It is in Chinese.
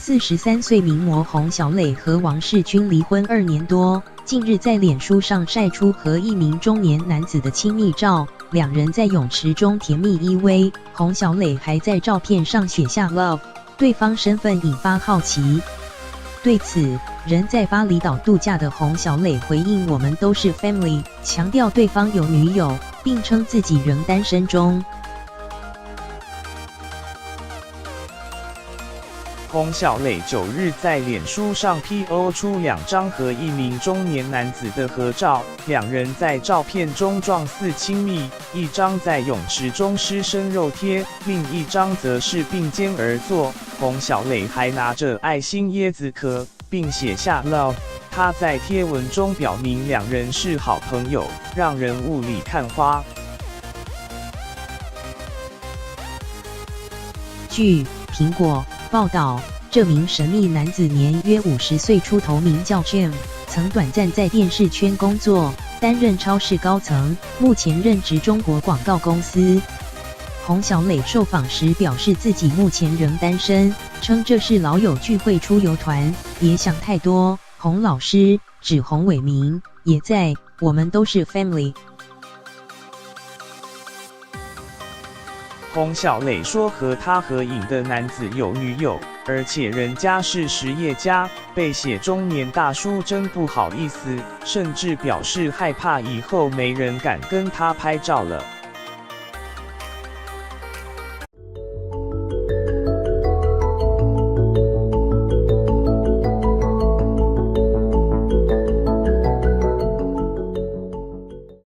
43岁名模洪小磊和王世军离婚2年多，近日在脸书上晒出和一名中年男子的亲密照，两人在泳池中甜蜜依偎，洪小磊还在照片上写下 love， 对方身份引发好奇。对此，人在巴厘岛度假的洪小磊回应：“我们都是 family”， 强调对方有女友，并称自己仍单身中。洪小磊9日在脸书上 PO 出2张和一名中年男子的合照，两人在照片中状似亲密，一张在泳池中失身肉贴，另一张则是并肩而坐。洪小磊还拿着爱心椰子壳，并写下 love。他在贴文中表明两人是好朋友，让人雾里看花。据苹果报道，这名神秘男子年约50岁出头，名叫 Jim， 曾短暂在电视圈工作，担任超市高层，目前任职中国广告公司。洪小磊受访时表示自己目前仍单身，称这是老友聚会出游团，别想太多。洪老师指洪伟明也在，我们都是 family。洪小磊说和他合影的男子有女友，而且人家是实业家，被写中年大叔真不好意思，甚至表示害怕以后没人敢跟他拍照了。